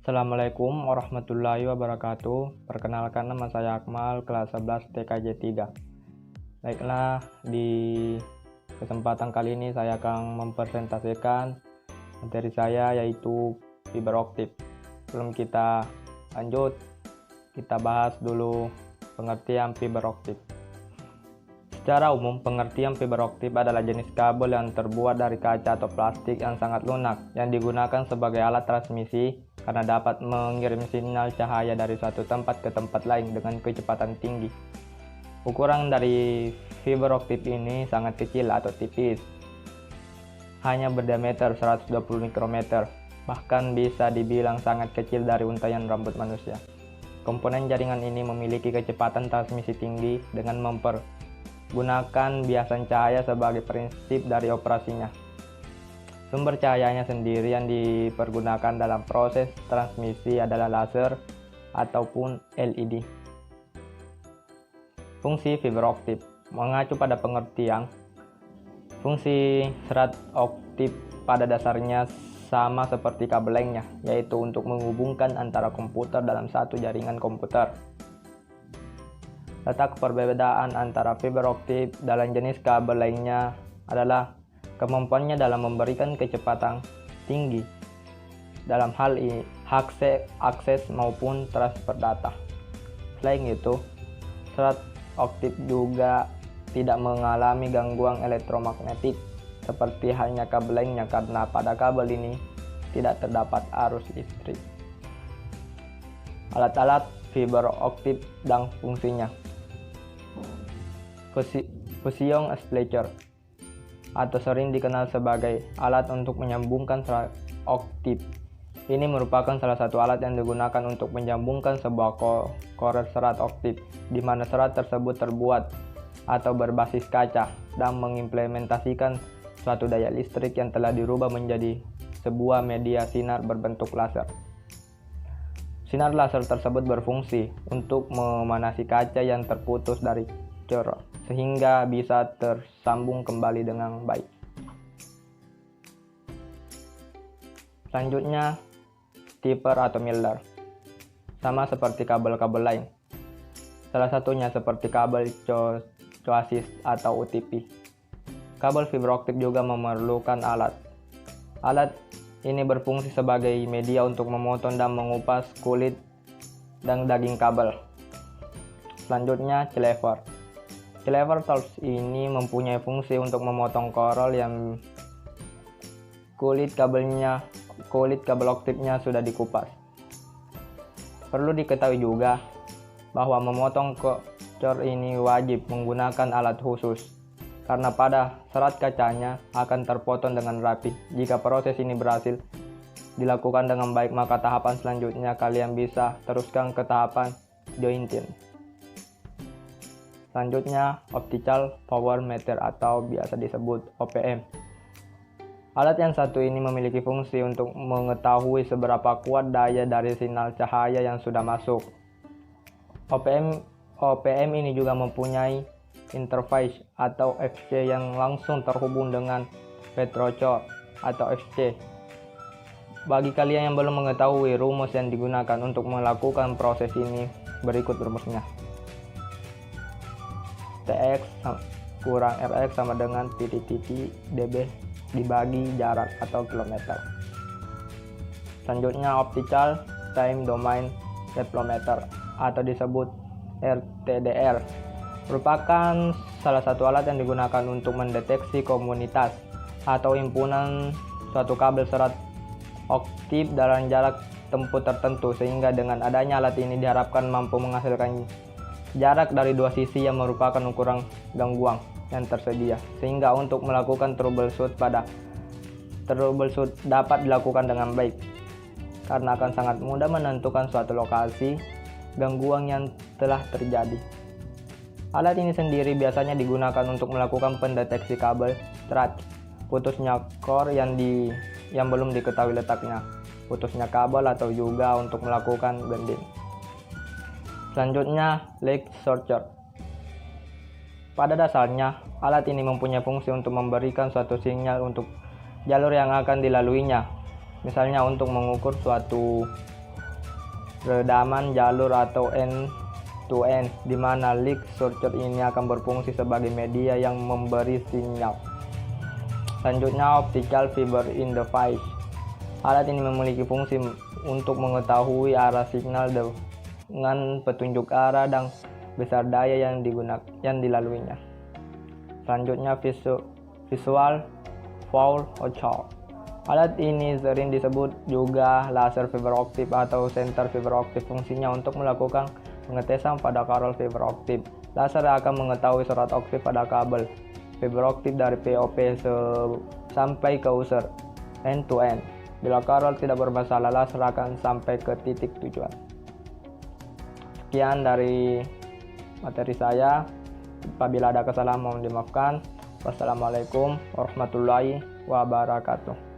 Assalamualaikum warahmatullahi wabarakatuh. Perkenalkan, nama saya Akmal, kelas 11 TKJ 3. Baiklah, di kesempatan kali ini saya akan mempresentasikan materi saya, yaitu fiber optik. Sebelum kita lanjut, kita bahas dulu pengertian fiber optik. Secara umum, pengertian fiber optik adalah jenis kabel yang terbuat dari kaca atau plastik yang sangat lunak, yang digunakan sebagai alat transmisi karena dapat mengirim sinyal cahaya dari suatu tempat ke tempat lain dengan kecepatan tinggi. Ukuran dari fiber optik ini sangat kecil atau tipis, hanya berdiameter 120 mikrometer, bahkan bisa dibilang sangat kecil dari untaian rambut manusia. Komponen jaringan ini memiliki kecepatan transmisi tinggi dengan mempergunakan biasan cahaya sebagai prinsip dari operasinya. Sumber cahayanya sendiri yang dipergunakan dalam proses transmisi adalah laser ataupun LED. Fungsi fiber optik mengacu pada pengertian. Fungsi serat optik pada dasarnya sama seperti kabel lainnya, yaitu untuk menghubungkan antara komputer dalam satu jaringan komputer. Letak perbedaan antara fiber optik dalam jenis kabel lainnya adalah kemampuannya dalam memberikan kecepatan tinggi dalam hal ini akses maupun transfer data. Selain itu, serat optik juga tidak mengalami gangguan elektromagnetik seperti halnya kabel lainnya, karena pada kabel ini tidak terdapat arus listrik. Alat-alat fiber optik dan fungsinya. Fusion splitter atau sering dikenal sebagai alat untuk menyambungkan serat optik. Ini merupakan salah satu alat yang digunakan untuk menyambungkan sebuah korer serat optik, di mana serat tersebut terbuat atau berbasis kaca dan mengimplementasikan suatu daya listrik yang telah dirubah menjadi sebuah media sinar berbentuk laser. Sinar laser tersebut berfungsi untuk memanasi kaca yang terputus dari cor sehingga bisa tersambung kembali dengan baik. Selanjutnya, tipper atau Miller. Sama seperti kabel-kabel lain. Salah satunya seperti kabel coaxial atau UTP. Kabel fiber optik juga memerlukan alat. Alat ini berfungsi sebagai media untuk memotong dan mengupas kulit dan daging kabel. Selanjutnya, cleaver. Cleaver tools ini mempunyai fungsi untuk memotong korol yang kulit kabel optiknya sudah dikupas. Perlu diketahui juga bahwa memotong kocor ini wajib menggunakan alat khusus, karena pada serat kacanya akan terpotong dengan rapi. Jika proses ini berhasil dilakukan dengan baik, maka tahapan selanjutnya kalian bisa teruskan ke tahapan jointing. Selanjutnya, optical power meter atau biasa disebut OPM. Alat yang satu ini memiliki fungsi untuk mengetahui seberapa kuat daya dari sinyal cahaya yang sudah masuk. OPM ini juga mempunyai interface atau FC yang langsung terhubung dengan petrochor atau FC. Bagi kalian yang belum mengetahui rumus yang digunakan untuk melakukan proses ini, berikut rumusnya. TX kurang RX sama dengan titik-titik dB dibagi jarak atau kilometer. Selanjutnya, optical time domain reflectometer atau disebut RTDR merupakan salah satu alat yang digunakan untuk mendeteksi komunitas atau himpunan suatu kabel serat optik dalam jarak tempuh tertentu, sehingga dengan adanya alat ini diharapkan mampu menghasilkan jarak dari dua sisi yang merupakan ukuran gangguan yang tersedia, sehingga untuk melakukan troubleshoot dapat dilakukan dengan baik, karena akan sangat mudah menentukan suatu lokasi gangguan yang telah terjadi. Alat ini sendiri biasanya digunakan untuk melakukan pendeteksi kabel serat, putusnya core yang belum diketahui letaknya, putusnya kabel, atau juga untuk melakukan bending. Selanjutnya, leak searcher. Pada dasarnya, alat ini mempunyai fungsi untuk memberikan suatu sinyal untuk jalur yang akan dilaluinya. Misalnya untuk mengukur suatu redaman jalur atau end-to-end, di mana leak circuit ini akan berfungsi sebagai media yang memberi sinyal. Selanjutnya, optical fiber interface. Alat ini memiliki fungsi untuk mengetahui arah signal dengan petunjuk arah dan besar daya yang dilaluinya. Selanjutnya, visual foul charge. Alat ini sering disebut juga laser fiber optik atau center fiber optik. Fungsinya untuk melakukan pengetesan pada kabel fiber optik. Laser akan mengetahui surat optik pada kabel fiber optik dari POP sampai ke user end to end. Bila kabel tidak bermasalah, laser akan sampai ke titik tujuan. Sekian dari materi saya. Apabila ada kesalahan mohon dimaafkan. Wassalamualaikum warahmatullahi wabarakatuh.